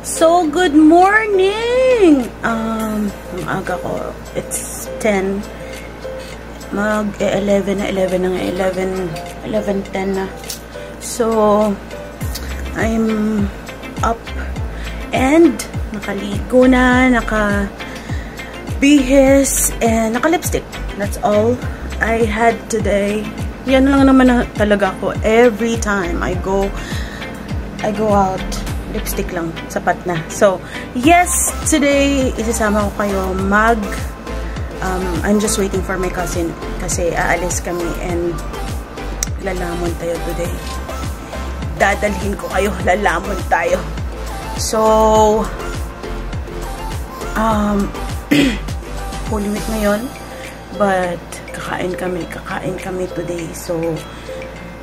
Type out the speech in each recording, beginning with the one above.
So, good morning! Ang aga ko, it's 10. Mag-11 na, 11:10 na. So, I'm up and nakaligo na, nakabihis, and naka-lipstick. That's all I had today. Yan lang naman na talaga ako every time I go out. Lipstick lang, sapat na. So, yes, today, isasama ko kayo I'm just waiting for my cousin kasi aalis kami and lalamon tayo today. Dadalhin ko kayo, lalamon tayo. So, Holy Week ngayon, but kakain kami today. So,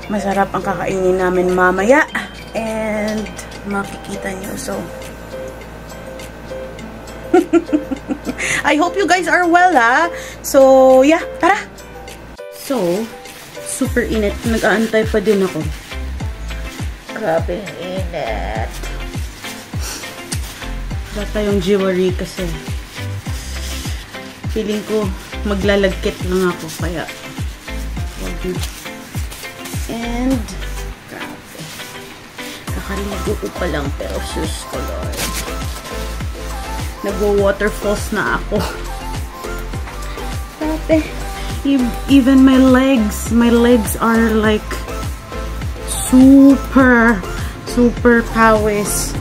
masarap ang kakainin namin mamaya and makikita nyo. So, I hope you guys are well, ha? So, yeah, tara! So, super init. Nag-aantay pa din ako. Grabe, init. Wala tayong jewelry kasi feeling ko maglalagkit lang ako, kaya wag na. And kakaligo ko pa lang, pero sus ko, Lord. Nagwo-waterfalls na ako. Grabe. Even my legs are like super pawis.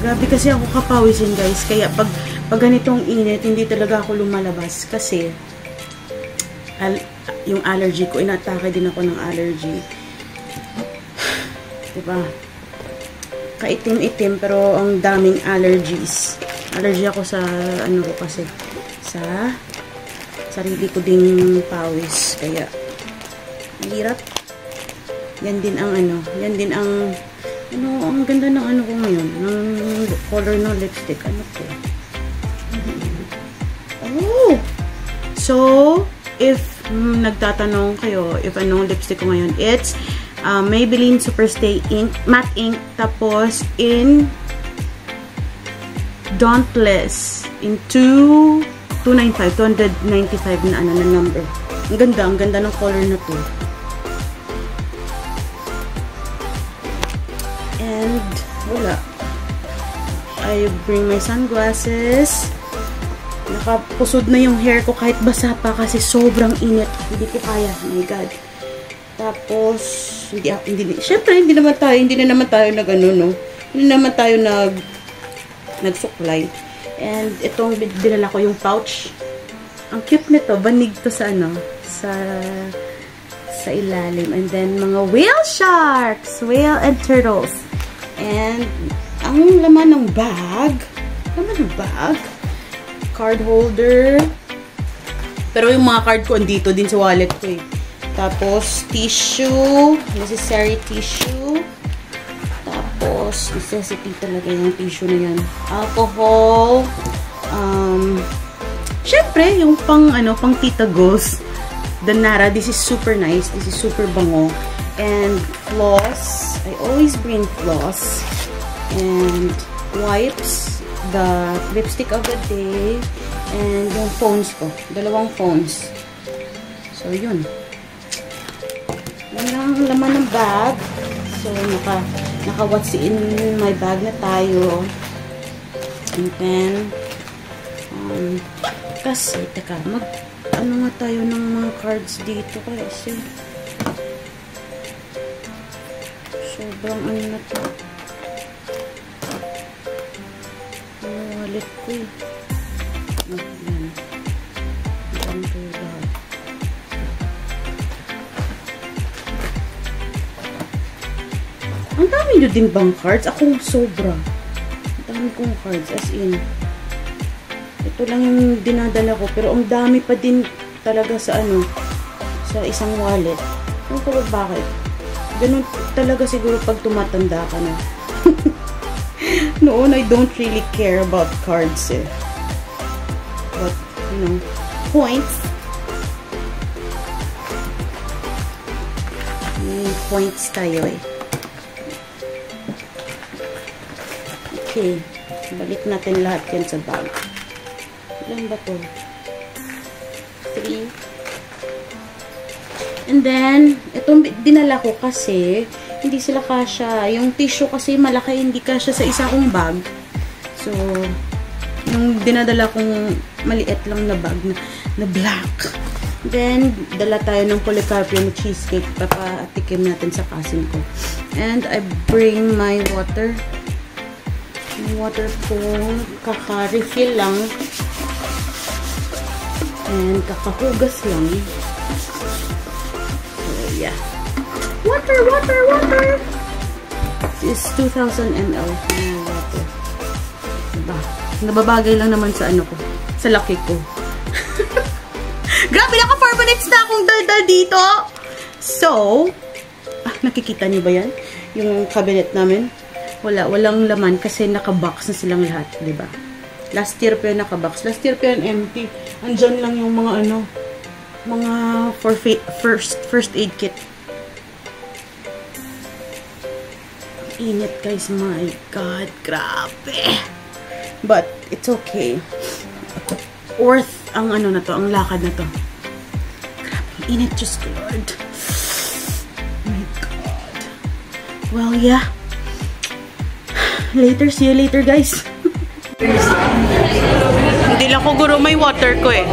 Grabe kasi ako kapawisin, guys. Kaya pag ganitong init, hindi talaga ako lumalabas. Kasi yung allergy ko, inatake din ako ng allergy. Diba? Kaitim-itim pero ang daming allergies. Allergy ako sa ano ko kasi sa sarili ko ding pawis, kaya hirap. Yan din ang ang ganda ng ano ko ngayon, ng color ng lipstick. Ano to? Oh! So, if nagtatanong kayo if anong lipstick ko ngayon, it's Maybelline Superstay Ink, Matte Ink, tapos in Dauntless, in 295 na ano na number. Ang ganda ng color na to. And wala. I bring my sunglasses. Nakapusod na yung hair ko kahit basa pa kasi sobrang init. Hindi ko kaya. Oh my God. Tapos, syempre, hindi na naman tayo nag-ano, no? Hindi naman tayo nagsuklay. And itong dinala ko yung pouch. Ang cute nito, banig to sa ano, sa ilalim. And then mga whale sharks, whale and turtles. And ang laman ng bag, card holder. Pero yung mga card ko andito din sa wallet ko eh. Tapos tissue, necessary tissue. Tapos, necessity talaga yung tissue na yan. Alcohol. Syempre, yung pang Tita Ghost. The Nara, this is super nice. This is super bango. And floss. I always bring floss. And wipes. The lipstick of the day. And yung phones ko. Dalawang phones. So, yun. Yan lang laman ng bag. So, naka-what's in my bag na tayo. And then, kasi, teka, ano nga tayo ng mga cards dito kasi sobrang ano na to. Ang wallet ko eh. Yan. Yan to lahat. Ang dami nyo din bang cards? Ako sobra. Ang dami kong cards. As in. Ito lang yung dinadala ko. Pero ang dami pa din talaga sa sa isang wallet. Ano ko ba bakit? Ganun talaga siguro pag tumatanda ka na. Noon, I don't really care about cards eh. But, points. Points tayo eh. Okay. Balik natin lahat yan sa bag. Ilan ba to? 3. And then, itong dinala ko kasi, hindi sila kasya. Yung tissue kasi malaki, hindi kasya sa isa kong bag. So, yung dinadala kong maliit lang na bag na black. Then, dala tayo ng Policarpio na cheesecake. Papatikim natin sa cousin ko. And I bring my water. May water po. Kaka-refill lang. And kakahugas lang. Yeah. Water! This is 2,000 ml water. Diba? Nababagay lang naman sa ano ko. Sa laki ko. Grabe, naka 4 minutes na akong daldal dito. So, nakikita niyo ba yan? Yung cabinet namin. Walang laman kasi nakabox na silang lahat. Diba? Last year pa yun nakabox. Last year pa yun empty. Andyan lang yung mga mga first aid kit. Init guys, my God, grabe. But it's okay. Worth ang na to, ang lakad na to. Grabe, init, just Lord. Oh my God. Well, yeah. Later, see you later guys. Hindi lang ko guro may water ko eh.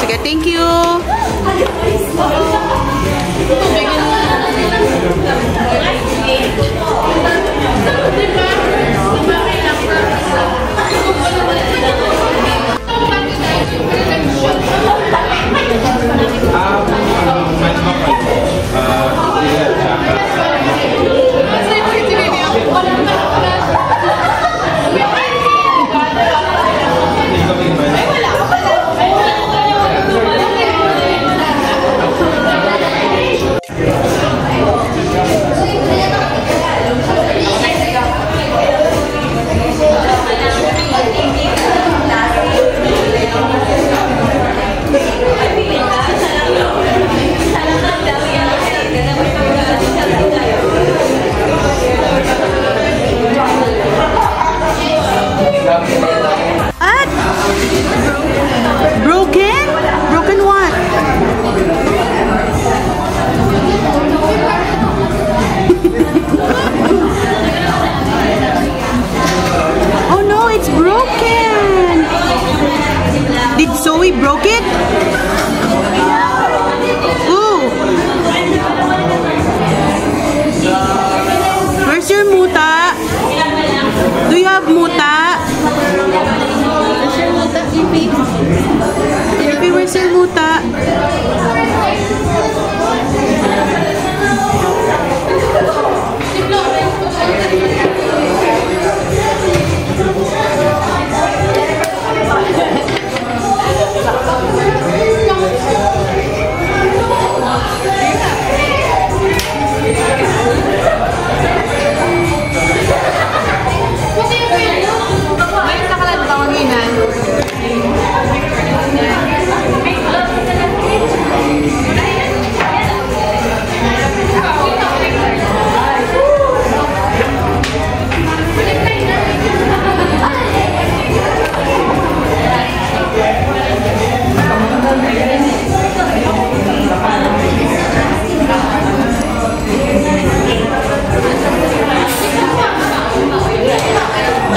Sige, thank you. Broken what? Oh no, it's broken. Did Zoe broke it? Ooh. Where's your muta? Do you have muta? Where's your muta, Ipi? Ipi, where's your muta?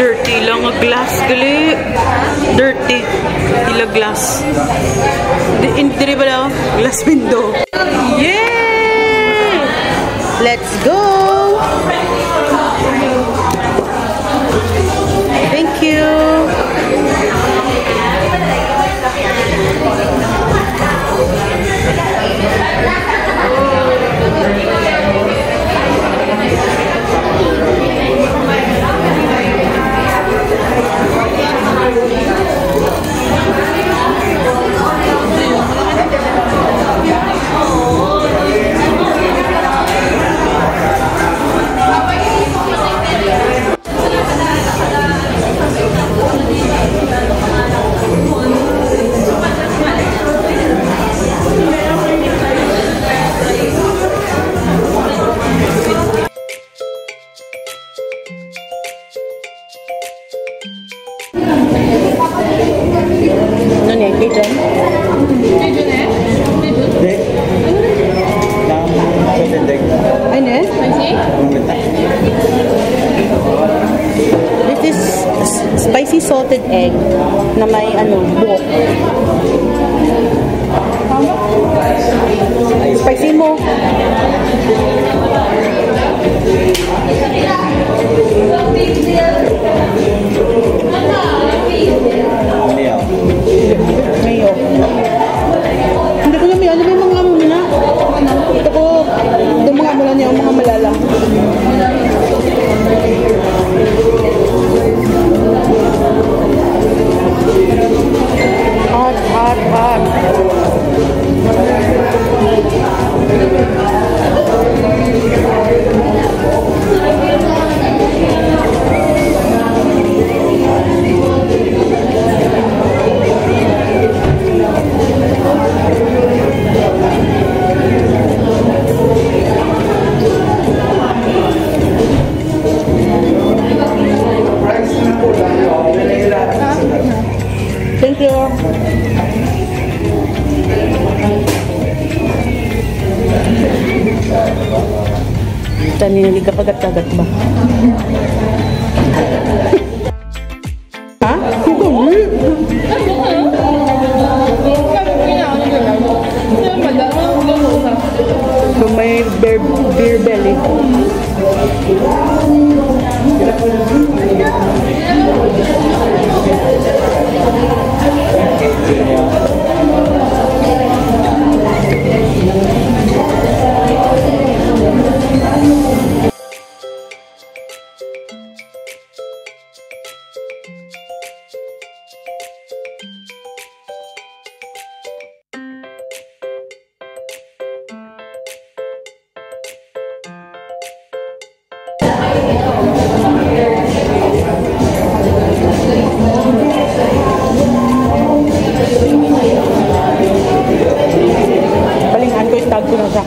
Dirty lang ang glass gali. Dirty. Tila glass. Hindi ba daw? Glass window. Yay! Let's go! Thank you. Ini, Cajun. Dek. Lang dek. Ini? This is spicy salted egg na may buhok. Spicy mo. Mayo. Hindi ko namin alam yung mga amo na. Ito ko, itong mga amo niya, mga malalang. Hot, hot, hot. Thank you. Tani nali kapagat-kagat ba? Ha? So may beer belly. Palingan ko itag ko na siya.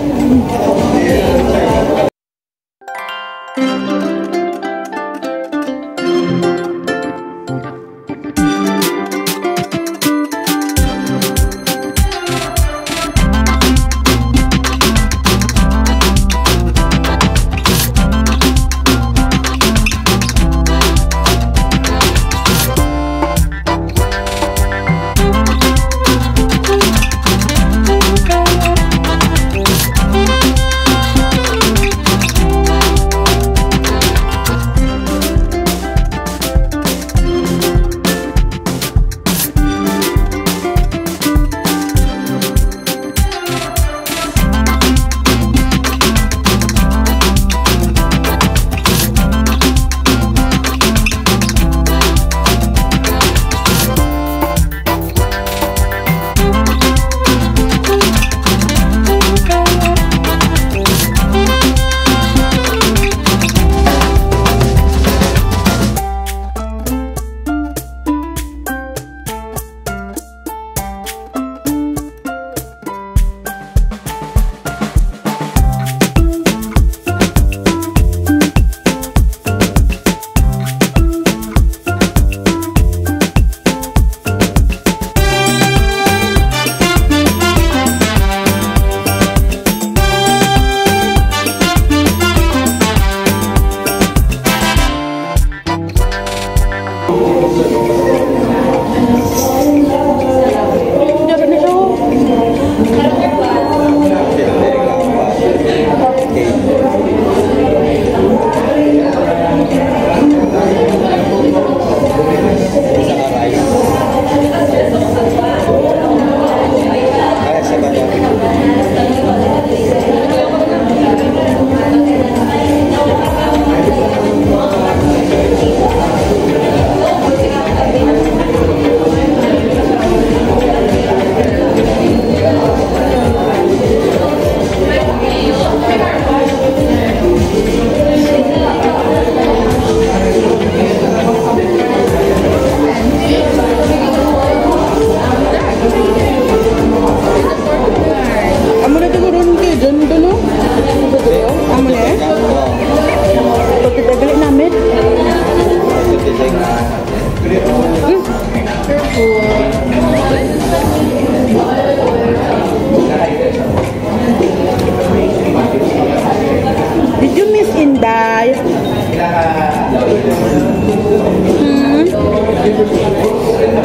Did you miss Inday?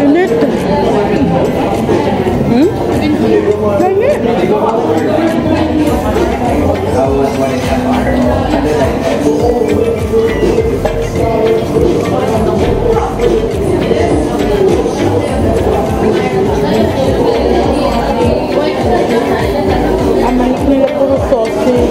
Init. Init. Ang manik nila puro sausage.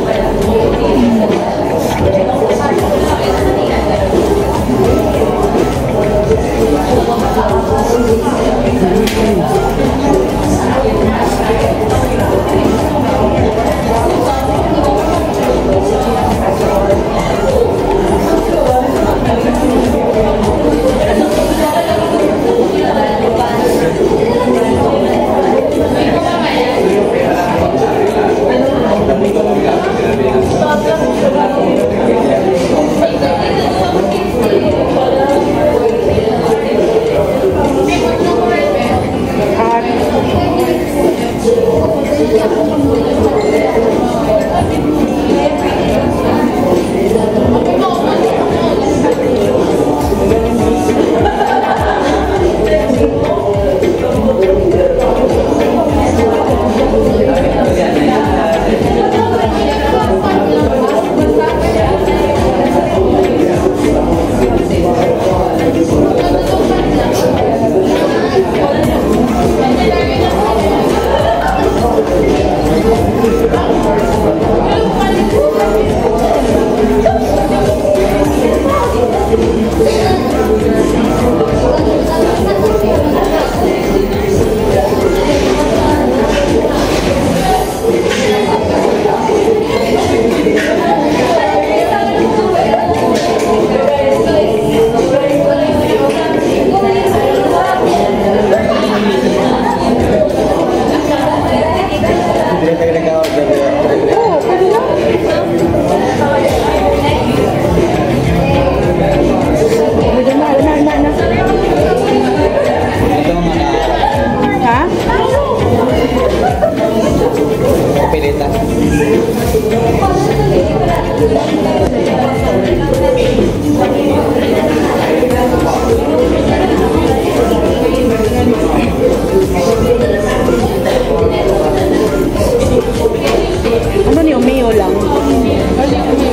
Ano niyo? Mayo lang.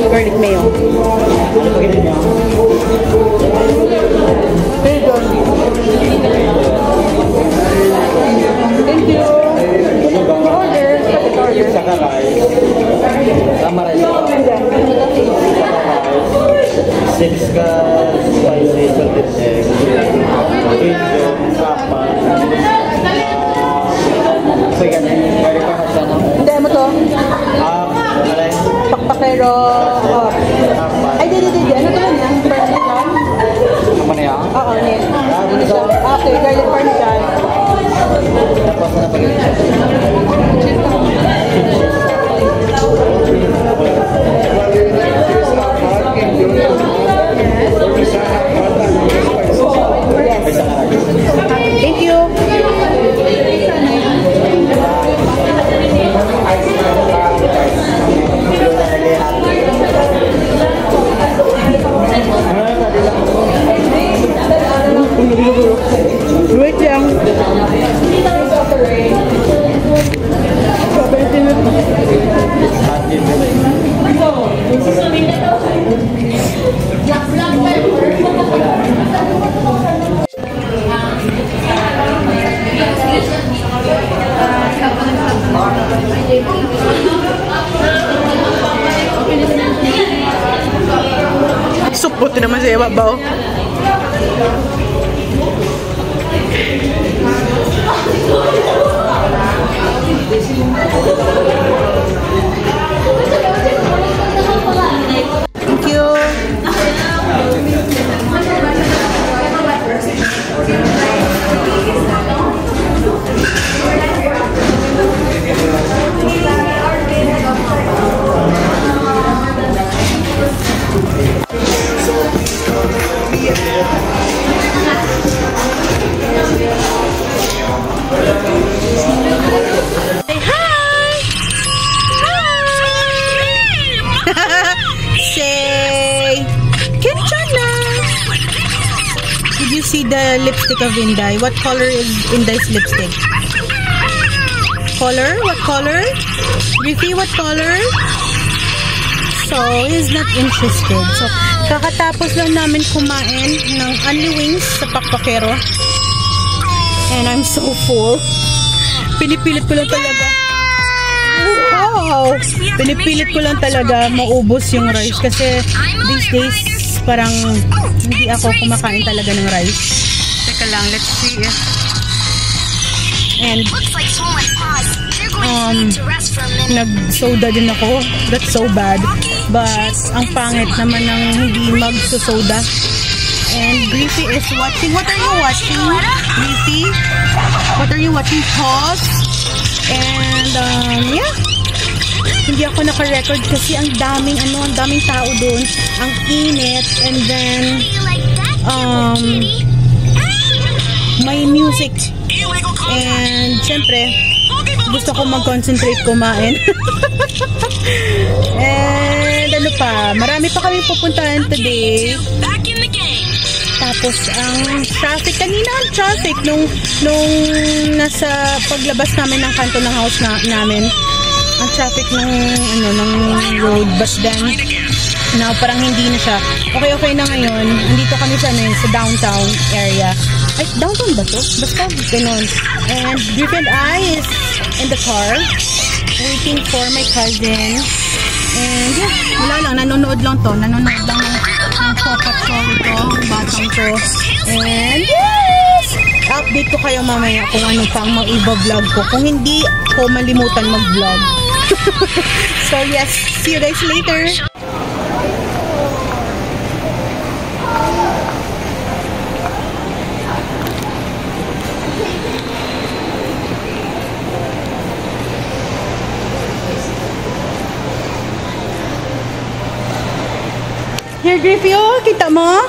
Garlic mayo. Ano pa ganyan niyo? Thank you. Order. Saka rice. Tama rice. Six ka spicy salted egg. Indian, sapa. Sige na yung pwede ka hasa na. Hindi mo to? Alay. Pakpakero. Ay, di. Ano to yan? Parmesan? Ano na yan? Oo, net. Ano siya? Okay, garlic parmesan. Tapos na pag-ibig. Thank you. Wait lang. Supot naman sa iba ba? Thank you. Say hi. say Kitchana. Did you see the lipstick of Inday? What color is Inday's lipstick? Color? What color? Ricky, what color? So, he's not interested. So, kakatapos lang namin kumain ng Only Wings sa Pakpakero. And I'm so full. Pinipilit ko lang talaga. Wow! Pinipilit ko lang talaga maubos yung rice kasi these days parang hindi ako kumakain talaga ng rice. Teka lang, let's see if... And nag-soda din ako. That's so bad. But ang pangit naman ng hindi mag-soda. And Griffy is watching. What are you watching, Griffy? What are you watching? Pause. And yeah. Hindi ako naka-record kasi ang daming tao doon. Ang init. And then may music. And syempre gusto ko mag-concentrate kumain. And ano pa, marami pa kaming pupuntahan today. Tapos ang traffic, kanina ang traffic nung nasa paglabas namin ng kanto ng house namin. Ang traffic ng road, but then now parang hindi na siya. Okay na ngayon. Andito kami sa downtown area. Ay, downtown ba to? Basta ganun. And Griffy and I is in the car waiting for my cousin. And yeah, wala lang. Nanonood lang to. Nanonood lang ng Paw Patrol ito. Ang batang to. And yes! Update ko kayo mamaya kung ano pang mag-iba-vlog ko. Kung hindi ko malimutan mag-vlog. So yes, see you guys later. Here, Griffy, oh, kita mo?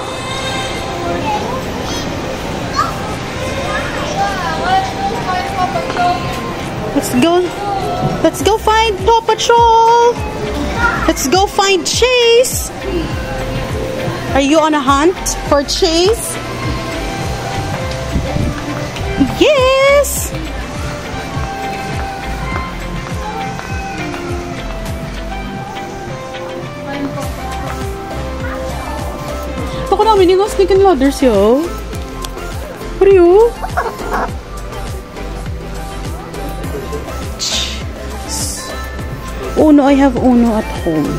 Let's go find Paw Patrol. Let's go find Chase. Are you on a hunt for Chase? Yes. Ako namin yung snake and ladders, yo. What are you? Uno, I have Uno at home.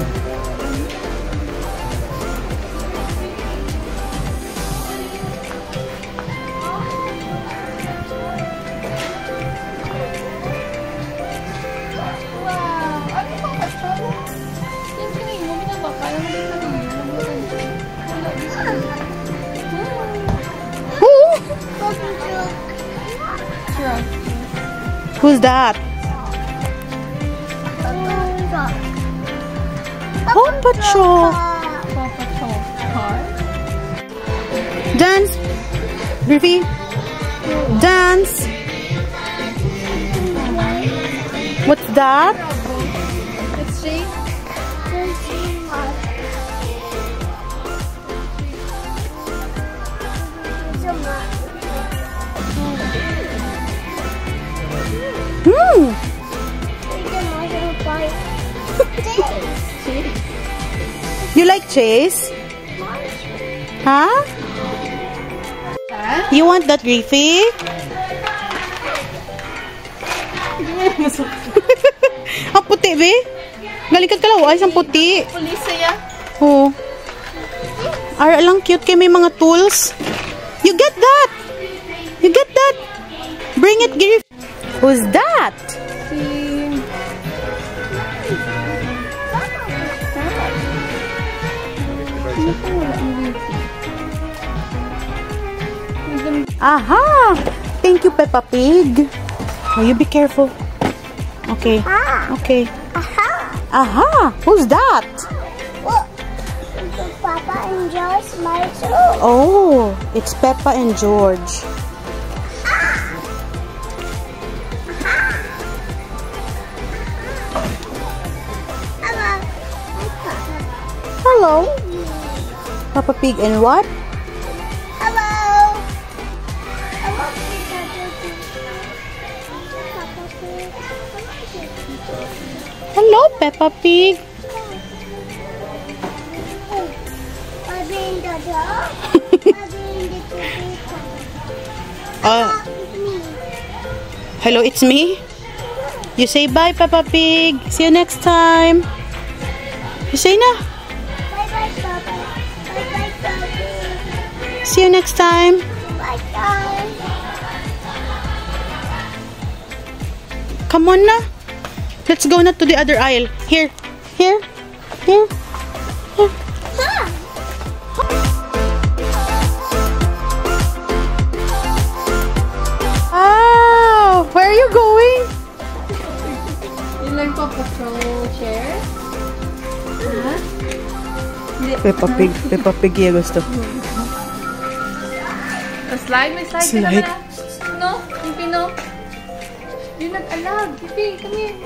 Who's that? Paw Patrol. Paw Patrol car. Dance. Griffy. Dance. What's that? It's she. You like Chase? Huh? You want that, Griffy? Ang puti, be? Galing ka kalawa, isang puti. Police ya. Oh. Ara lang cute kay may mga tools. You get that? You get that? Bring it, Griffy. Who's that? Aha! Thank you, Peppa Pig. Oh, you be careful. Okay. Okay. Aha! Who's that? Papa and George smile too. Oh, it's Peppa and George. hello. Papa Pig and what? Hello. Hello, Hello, Peppa Pig. Hello, it's me. You say bye, Peppa Pig. See you next time. You say na. Bye-bye, Papa. Bye-bye, Papa. See you next time. Bye-bye. Come on na. Let's go na to the other aisle. Here. Here. Here. Here. Ah, where are you going? You like Paw Patrol chair? Huh? Peppa Pig yung gusto. Slide, may slide. Slide. No, Pipi, no. You're not allowed. Pipi, come here.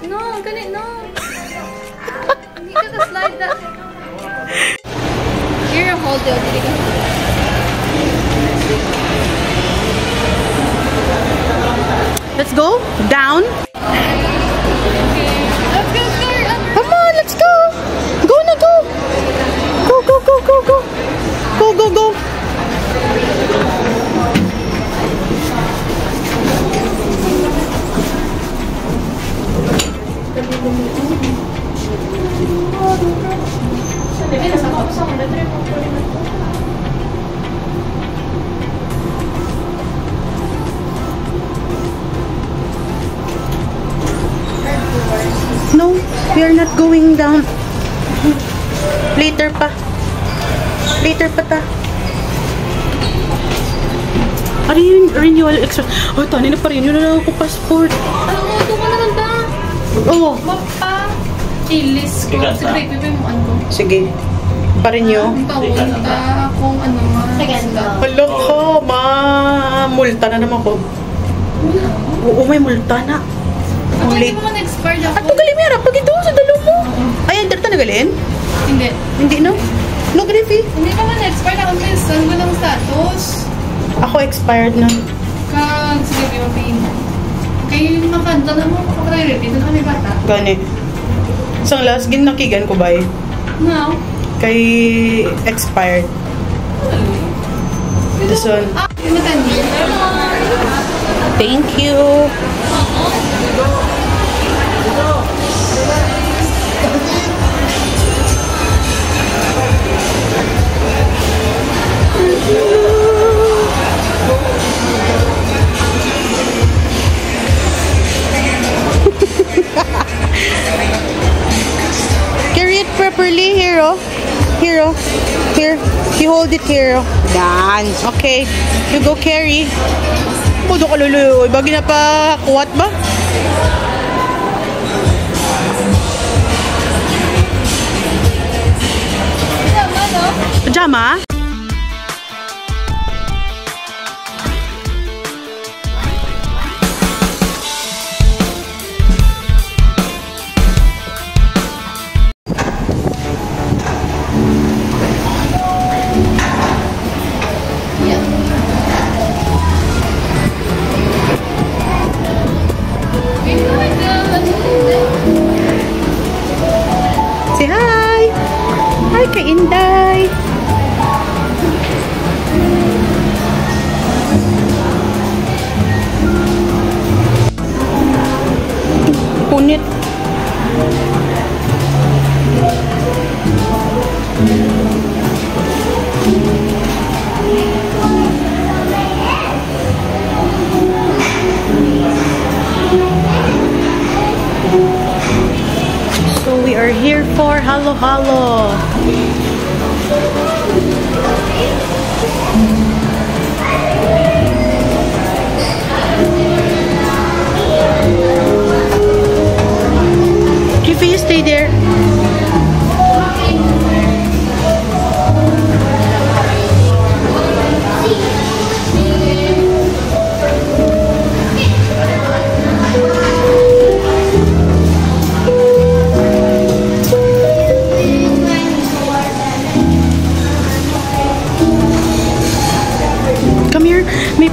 No, ganit, no. Hindi ka ka-slide na. Here, hold it. Dili ka. Let's go down. Let's go, Scar. Come on, let's go. Go na, go. Go, go, go, go, go. Go, go, go. No, we are not going down. Later pa. Later pa ta. Ano yung renewal extra? Oh, tani na pa rin. Yun na lang ako passport. Ano mo, ito ka na lang ba? Oo. Mapa. Ilis ko. Sige, Pipi mo ano. Sige. Pa rin yun. Papunta kung ano nga. Hala ka, multa na naman ko. Oo, may multa na. Ako hindi Late. mo na-expired At ako. magaling meron. Pag ito sa dalo mo. Ay, ang darta na galin? Hindi. Hindi, no? No, Griffy. Hindi pa man na-expired ako. Minsan ko lang status. Ako expired na. Kag, sige, mapin. Kaya yung makanta na mo, kapag-repeat na kami bata. Gani. Isang last, ginakigan ko ba eh? No. Kay expired. This one. Ah, yung matandi. Thank you. Carry it properly, hero. Hero. Here. You hold it, hero. Yan. Okay. You go carry. Pudo ka luluyo. Bagi na pa kuwat ba? Tama, no? Pajama? Say hi! Hi kay Inday! Punit! So we are here for Halo Halo. If you stay there.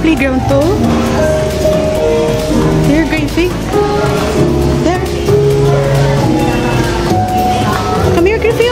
playground to? Here, Gracie. There. Come here, Gracie.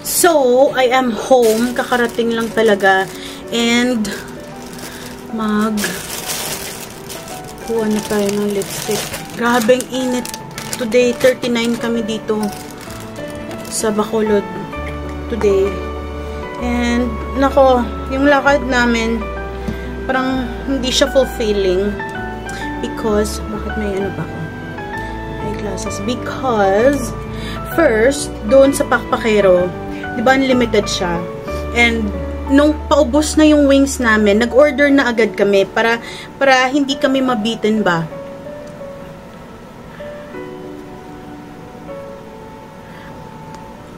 So, I am home. Kakarating lang talaga. And, kuha na tayo ng lipstick. Grabeng init. Today, 39 kami dito sa Bacolod. Today. And, nako, yung lakad namin, parang hindi siya fulfilling. Because, bakit may ano ba ako? Eyeglasses. Because, first, doon sa Pakpakero, diba, unlimited siya. And, nung paubos na yung wings namin, nag-order na agad kami para hindi kami mabitin ba.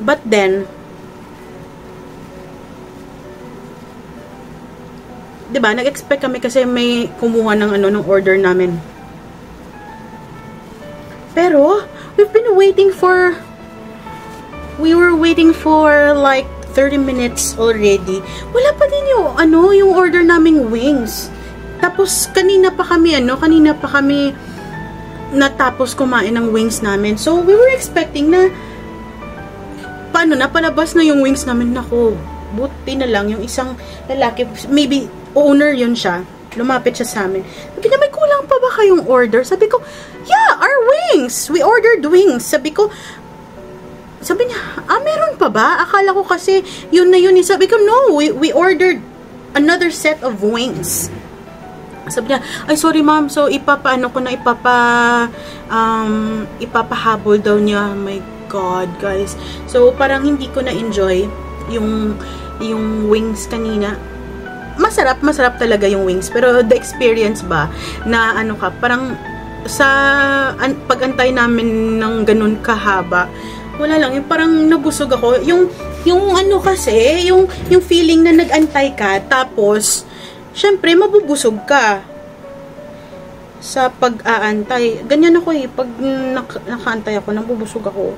But then, diba, nag-expect kami kasi may kumuha ng ng order namin. Pero, we were waiting for like 30 minutes already. Wala pa din yung order naming wings. Tapos kanina pa kami natapos kumain ng wings namin. So we were expecting na palabas na yung wings namin. Nako, buti na lang yung isang lalaki, maybe owner yun siya. Lumapit siya sa amin. Sabi niya, may kulang pa ba kayong order? Sabi ko, yeah, our wings. We ordered wings. Sabi niya, meron pa ba? Akala ko kasi yun na yun. Sabi ko, no, we ordered another set of wings. Sabi niya, ay sorry ma'am, so ipapahabol daw niya. Oh my God, guys. So parang hindi ko na-enjoy yung wings kanina. Masarap talaga yung wings, pero the experience ba na parang sa pag-antay namin ng ganun kahaba, wala lang, yung parang nabusog ako. Yung kasi, yung feeling na nag-antay ka, tapos, syempre, mabubusog ka sa pag-aantay. Ganyan ako pag nakaantay ako, nabubusog ako.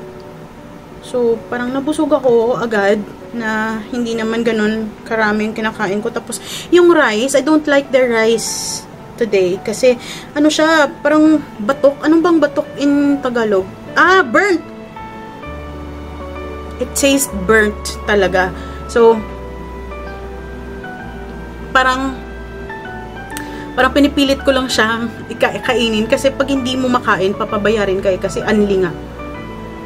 So, parang nabusog ako agad, na hindi naman ganun karami yung kinakain ko. Tapos, yung rice, I don't like the rice today. Kasi, siya, parang batok. Anong bang batok in Tagalog? Burnt! It tastes burnt talaga. So, parang pinipilit ko lang siya ikainin. Kasi pag hindi mo makain, papabayarin kayo. Kasi anli nga.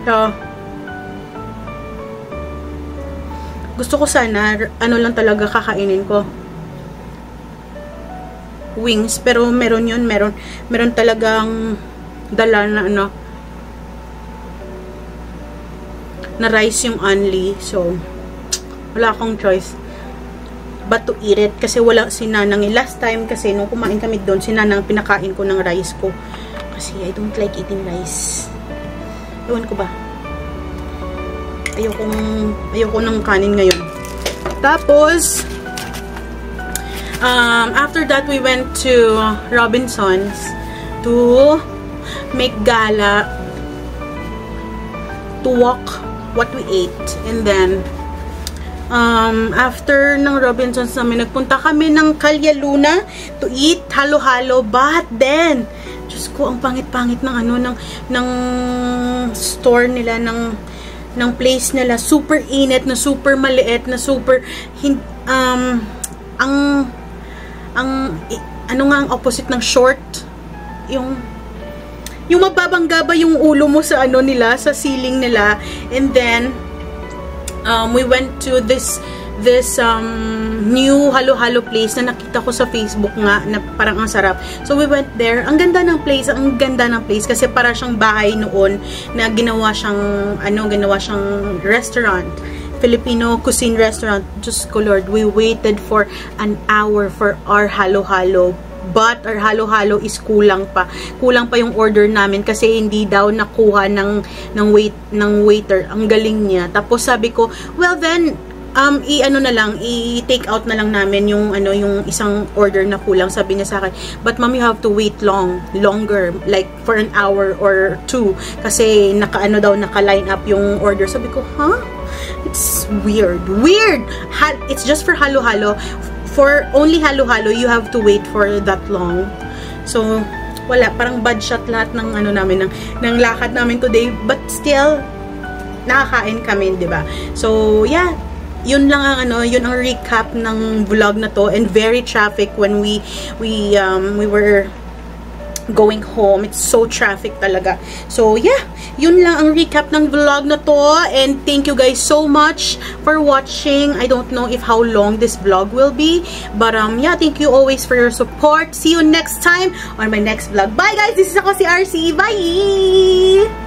So, gusto ko sana, lang talaga kakainin ko. Wings. Pero meron yun. Meron talagang dala na na rice yung only. So, wala akong choice but to eat it. Kasi wala si Nanang. Last time kasi, nung kumain kami doon, si Nanang pinakain ko ng rice ko. Kasi I don't like eating rice. Ewan ko ba. ayoko ng kanin ngayon. Tapos, after that, we went to Robinson's to make gala, to walk what we ate. And then, after ng Robinson's namin, nagpunta kami ng Calle Luna to eat halo-halo. But then, Diyos ko, ang pangit-pangit ng ng store nila, ng place nila. Super init, na super maliit, na super, ano nga ang opposite ng short? Yung mababangga ba yung ulo mo sa nila, sa ceiling nila. And then, we went to this new halo-halo place na nakita ko sa Facebook nga, na parang ang sarap. So, we went there. Ang ganda ng place, kasi para siyang bahay noon na ginawa siyang restaurant. Filipino cuisine restaurant. Diyos ko Lord, we waited for an hour for our halo-halo. But our halo-halo is kulang pa. Kulang pa yung order namin kasi hindi daw nakuha ng waiter. Ang galing niya. Tapos sabi ko, well then, i-take out na lang namin yung isang order na kulang. Sabi niya sa akin, but ma'am, you have to wait longer, like for an hour or two, kasi naka-line up yung order. Sabi ko, huh? It's weird. It's just for halo-halo. For only halo-halo, you have to wait for that long. So, wala, parang bad shot lahat ng namin, ng lakad namin today, but still nakakain kami, 'di ba? So, yeah, yun lang ang yun ang recap ng vlog na to. And very traffic when we were going home. It's so traffic talaga. So yeah, yun lang ang recap ng vlog na to. And thank you guys so much for watching. I don't know if how long this vlog will be, but yeah, thank you always for your support. See you next time on my next vlog. Bye guys, this is ako si RC. Bye.